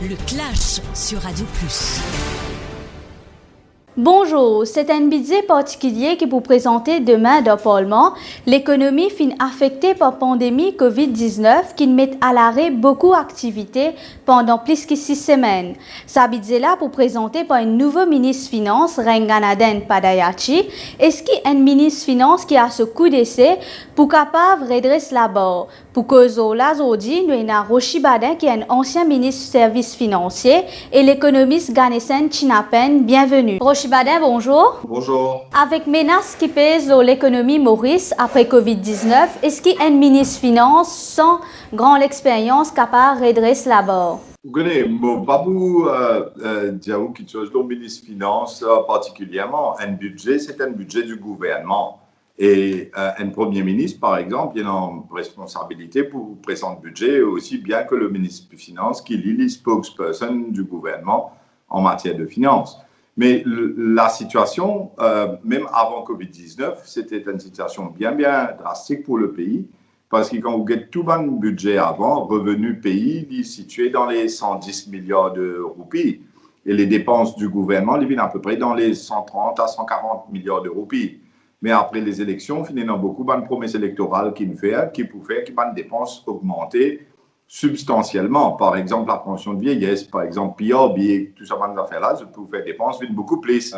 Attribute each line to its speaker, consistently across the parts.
Speaker 1: Le Clash sur Radio Plus.
Speaker 2: Bonjour, c'est un budget particulier qui vous présenter demain dans le Parlement. L'économie fin affectée par la pandémie COVID-19 qui met à l'arrêt beaucoup d'activités pendant plus que 6 semaines. Ce budget-là pour présenter par un nouveau ministre Finance, Renganaden Padayachi. Est-ce qu'il y a un ministre Finance qui a ce coup d'essai pour capable de redresser la barre? Pour cause là, aujourd'hui, nous avons Rochi Badin qui est un ancien ministre du service financier et l'économiste Ganesan Chinapen. Bienvenue. Rochi Badin, bonjour.
Speaker 3: Bonjour.
Speaker 2: Avec menace qui pèse sur l'économie Maurice après Covid-19, est-ce qu'il y a un ministre Finance sans grande expérience capable de redresser la barre?
Speaker 3: Vous connaissez, Babou dire quelque chose, le ministre Finance particulièrement, un budget, c'est un budget du gouvernement. Et un Premier ministre, par exemple, il a une responsabilité pour présenter le budget aussi bien que le ministre des Finances qui lit les spokesperson du gouvernement en matière de finances. Mais la situation, même avant Covid-19, c'était une situation bien drastique pour le pays parce que quand vous avez tout le budget avant, revenu pays, il est situé dans les 110 milliards de roupies. Et les dépenses du gouvernement, ils viennent à peu près dans les 130 à 140 milliards de roupies. Mais après les élections, il y a beaucoup de promesses électorales qui pour faire que les dépenses augmenter substantiellement. Par exemple, la pension de vieillesse, par exemple, PRB, tout ça, ces affaires-là, je peux faire dépenses beaucoup plus.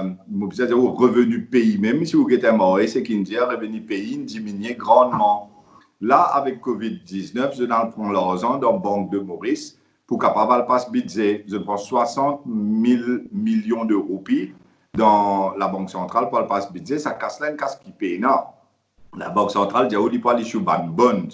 Speaker 3: C'est-à-dire, revenu pays, même si vous êtes mort, c'est qu'il dit revenu pays diminue grandement. Là, avec COVID-19, je prends l'argent dans la Banque de Maurice pour capable passer budget. Je prends 60 000 millions de roupies dans la Banque centrale pour le passe budget, ça casse là une casse qui paye. Non. La Banque centrale dit qu'il faut issue ban bonds.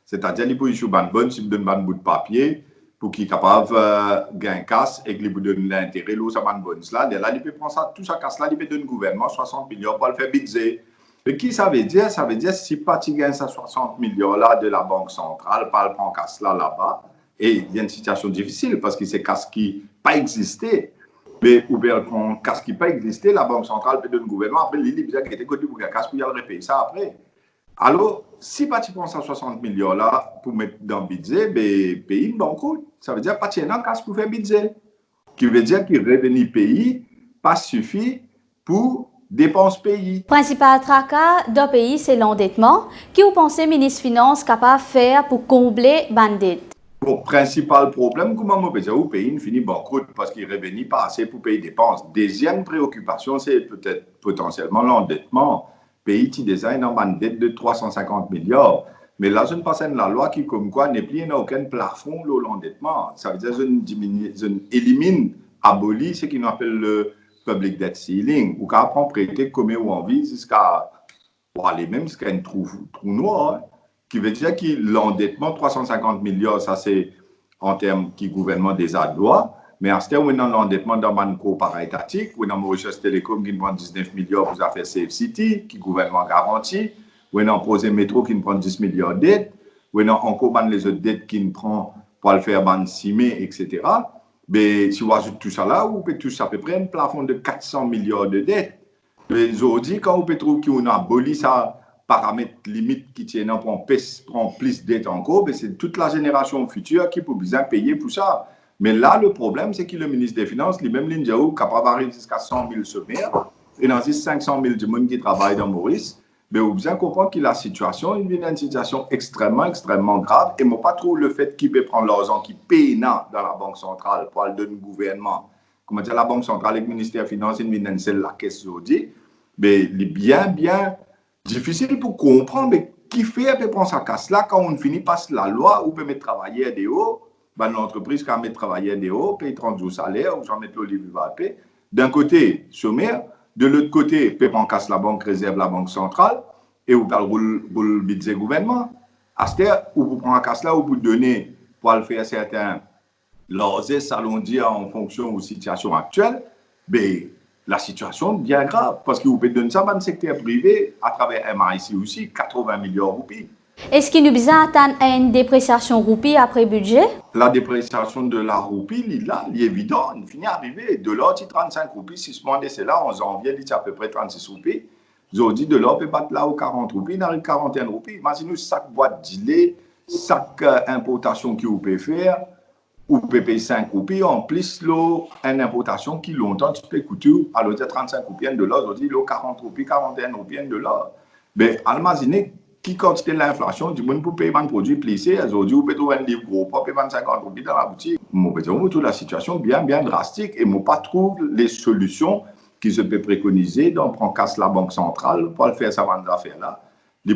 Speaker 3: C'est-à-dire qu'il faut issue ban bonds, il donne un bout de papier pour qu'il soit capable de gagner casse et qu'il donne l'intérêt, là, ça ban bonds là. Là, il peut prendre ça, tout ça casse là, il peut donner au gouvernement 60 millions pour le faire budget. Et qui ça veut dire? Ça veut dire si pas tu gagnes ça 60 millions là de la Banque centrale, pas le prendre casse là-bas, et il y a une situation difficile parce que c'est casse qui pas existé. Mais ou bien quand casse qui pas existé, la Banque centrale peut donner le gouvernement, après l'île bizarre qui était côté pour casse pour y aller repayer ça après. Alors, si pas tu prends 160 millions là pour mettre dans le budget, ben pays banqueroute. Ça veut dire pas tu es dans casse pour faire budget. Qui veut dire que revenu pays pas suffit pour dépenses pays.
Speaker 2: Principal tracas d'un pays, c'est l'endettement. Qui vous pensez, ministre Finance, capable de faire pour combler bandit?
Speaker 3: Le principal problème, comment on peut dire, le pays finit banqueroute parce qu'il ne revient pas assez pour payer des dépenses. Deuxième préoccupation, c'est peut-être potentiellement l'endettement. Le pays qui design une dette de 350 milliards. Mais là, je ne passe la loi qui, comme quoi, n'est plus aucun plafond de l'endettement. Ça veut dire que je élimine, abolis ce qu'on appelle le public debt ceiling, ou qu'on prend prêter comme on envie jusqu'à aller même jusqu'à un trou noir. Qui veut dire que l'endettement, 350 milliards, ça c'est en termes qui le gouvernement des droit, mais à ce terme, on a l'endettement dans le coopératif, on a Mauritius Telecom qui prend 19 milliards pour faire Safe City, qui le gouvernement garantit, on a Projet Métro qui prend 10 milliards de dettes, on a encore les autres dettes qui prend pour le faire ban CIME, etc. Mais si on ajoute tout ça là, on peut tout ça à peu près un plafond de 400 milliards de dettes. Mais aujourd'hui, quand on peut trouver qu'on a aboli ça, paramètres limites qui tiennent prend plus d'aide encore, c'est toute la génération future qui peut bien payer pour ça. Mais là, le problème, c'est que le ministre des Finances, lui-même, l'Indiaou, capable d'arriver jusqu'à 100 000 sommaires, et dans 500 000 du monde qui travaille dans Maurice, mais on bien comprendre que la situation est une situation extrêmement grave, et moi, pas trop le fait qu'il peut prendre l'argent qui paye dans la Banque centrale pour le donner au gouvernement. Comment dire, la Banque centrale et le ministère des Finances, ils viennent la caisse aujourd'hui, mais il est bien difficile pour comprendre, mais qui fait à peu près sa casse là quand on finit par la loi où peut mettre travailler des hauts, l'entreprise qui a mettre travailler des hauts, paye 30 jours salaire, ou j'en mets le livre va payer. D'un côté, sommaire, de l'autre côté, peut prendre casse la banque réserve, la banque centrale, et vous parlez le budget gouvernement. À ce terme, vous prenez la casse là, vous donnez pour le faire certains leurs salons dire en fonction de la situation actuelle, mais la situation est bien grave, parce que vous pouvez donner ça dans le secteur privé, à travers MIC aussi, 80 milliards de roupies.
Speaker 2: Est-ce qu'il nous besoin d'attendre une dépréciation roupie après budget?
Speaker 3: La dépréciation de la roupie, là, il est évident, il finit à arriver. De l'or, 35 roupies, si ce moment c'est là, en janvier, il y a à peu près 36 roupies. Aujourd'hui, de l'or peut battre là aux 40 roupies, il arrive 41 roupies. Imaginez chaque boîte de lait, chaque importation que vous pouvez faire, ou payer 5 roupies, en plus, l'eau, une importation qui longtemps, tu peux coûter, à l'autre 35 roupies, $1, aujourd'hui, l'eau 40 roupies, 41 roupies, $1. Mais, à l'imaginer, qui quantité de l'inflation, du monde pour payer un produit plissé, aujourd'hui, vous pouvez trouver un livre gros, pas payer 50 roupies dans la boutique. Moi, je trouve la situation bien drastique et moi, pas trouve les solutions qui se peut préconiser, donc on casse la banque centrale pour le faire ça dans affaire là,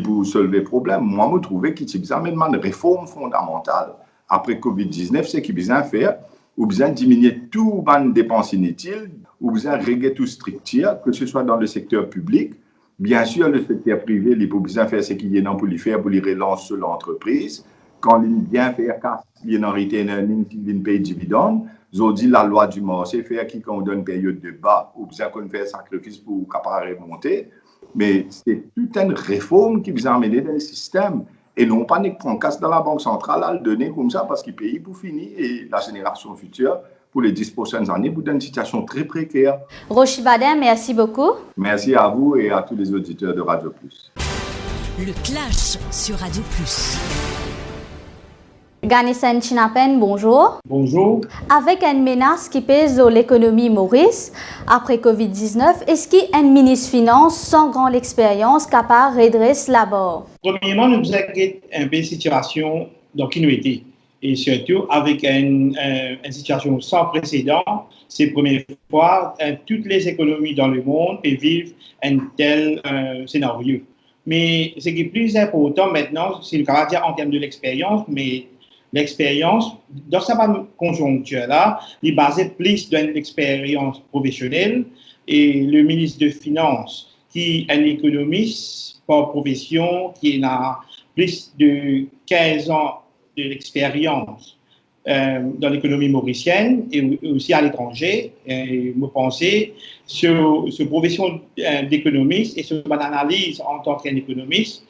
Speaker 3: pour soulever le problème. Moi, je trouve qu'il y a une réforme fondamentale après Covid-19, c'est qu'il besoin de faire, ou besoin de diminuer tout les dépenses inutiles, ou besoin de régler tout structure, que ce soit dans le secteur public. Bien sûr, le secteur privé, il faut bien faire ce qu'il y a pour les faire, pour les relancer l'entreprise. Quand il bien faire, il y a un retain earning, il paye dividende. Aujourd'hui, la loi du marché fait qu'on donne une période de bas, ou bien qu'on fait un sacrifice pour capable remonter. Mais c'est toute une réforme qui vous a amené dans le système. Et non pas qu'on casse dans la banque centrale à le donner comme ça parce qu'il paye pour finir et la génération future, pour les 10 prochaines années, pour une situation très précaire.
Speaker 2: Rochi Badin, merci beaucoup.
Speaker 3: Merci à vous et à tous les auditeurs de Radio Plus.
Speaker 1: Le Clash sur Radio Plus.
Speaker 2: Ganesan Chinapen, bonjour.
Speaker 4: Bonjour.
Speaker 2: Avec une menace qui pèse sur l'économie Maurice après Covid-19, est-ce qu'il y a un ministre Finance sans grande expérience capable de redresser la barre?
Speaker 4: Premièrement, nous avons un peu une situation dans qui nous étions. Et surtout, avec une situation sans précédent, c'est la première fois que toutes les économies dans le monde vivent un tel scénario. Mais ce qui est plus important maintenant, c'est le caractère en termes de l'expérience, mais l'expérience, dans cette conjoncture-là, est basée plus d'une expérience professionnelle et le ministre de Finances, qui est un économiste par profession, qui a plus de 15 ans d'expérience dans l'économie mauricienne et aussi à l'étranger. Et me penser sur profession d'économiste et sur mon analyse en tant qu'économiste,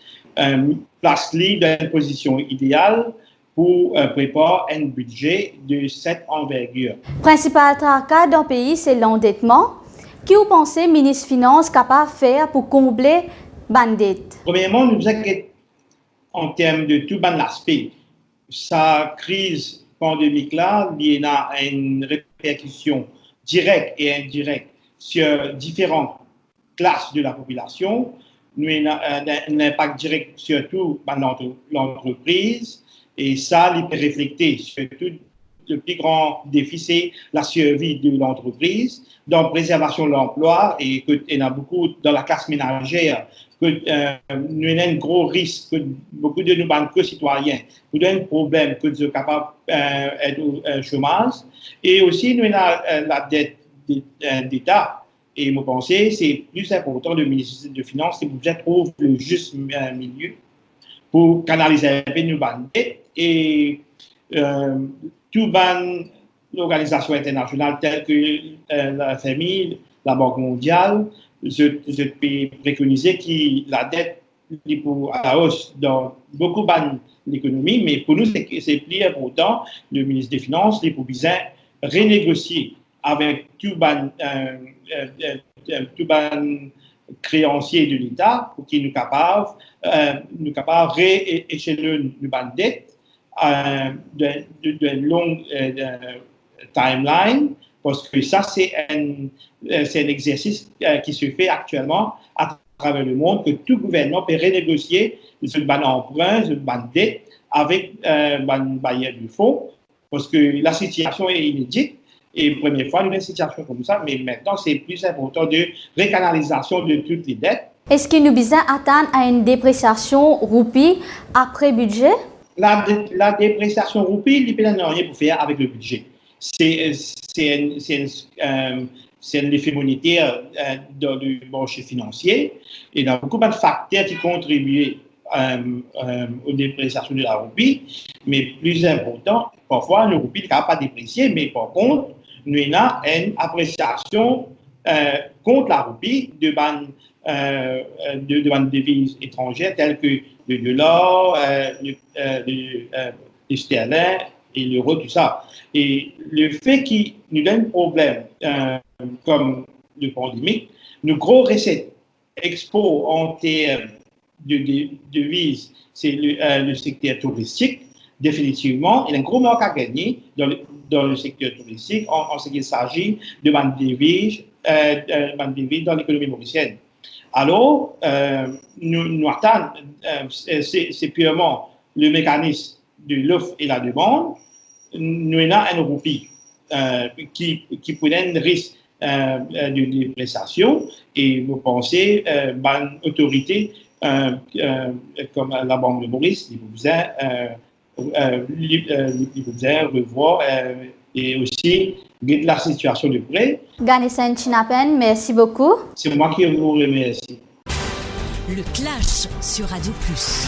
Speaker 4: place-lui dans une position idéale pour préparer un budget de cette envergure.
Speaker 2: Principal tracas dans le pays, c'est l'endettement. Qui vous pensez, ministre Finance, capable de faire pour combler la dette?
Speaker 4: Premièrement, nous avons en termes de tout l'aspect, sa crise pandémique-là, il y a une répercussion directe et indirecte sur différentes classes de la population. Nous avons un impact direct sur tout l'entreprise. Et ça, il peut refléter surtout le plus grand défi, c'est la survie de l'entreprise, dans la préservation de l'emploi, et il y a beaucoup dans la classe ménagère, que nous avons un gros risque, que beaucoup de nos co-citoyens, nous avons un problème que nous sommes capables d'être au chômage, et aussi nous avons la dette d'État. Et je pense que c'est plus important le ministère de Finances qui vous trouve le juste milieu pour canaliser un peu nos dettes et toutes les organisations internationales telles que la FMI, la Banque mondiale, je peux préconiser que la dette est pour à la hausse dans beaucoup d'économies, mais pour nous, c'est plus important, le ministre des Finances, il faut bien renégocier avec tout créanciers de l'État pour qu'ils nous capables rééchelonner nos dettes de longue timeline, parce que ça, c'est un exercice qui se fait actuellement à travers le monde, que tout gouvernement peut renégocier ce emprunt, ce dette avec un bailleur du fonds, parce que la situation est inédite. Et première fois, nous avons une situation comme ça, mais maintenant, c'est plus important de récanalisation de toutes les dettes.
Speaker 2: Est-ce que nous devons attendre à une dépréciation roupie après budget?
Speaker 4: La dépréciation roupie, il n'y a rien pour faire avec le budget. C'est un effet monétaire dans le marché financier. Et il y a beaucoup de facteurs qui contribuent aux dépréciations de la roupie. Mais plus important, parfois, le roupie n'est pas déprécié, mais par contre, nous avons une appréciation contre la roupie de devises étrangères telles que le dollar, le sterling et l'euro, tout ça. Et le fait qu'il nous donne un problème comme le pandémique, nos gros recettes expo en termes de devises, c'est le secteur touristique. Définitivement, il y a un gros manque à gagner dans le secteur touristique en ce qu'il s'agit de mandat dans l'économie mauricienne. Alors, nous attendons, c'est purement le mécanisme de l'offre et la demande. Nous avons un groupie qui prenait un risque de dépression et vous pensez une autorité comme la Banque de Maurice, il vous revoir et aussi la situation de près.
Speaker 2: Ganeshan Chinapen, merci beaucoup.
Speaker 4: C'est moi qui vous remercie.
Speaker 1: Le Clash sur Radio Plus.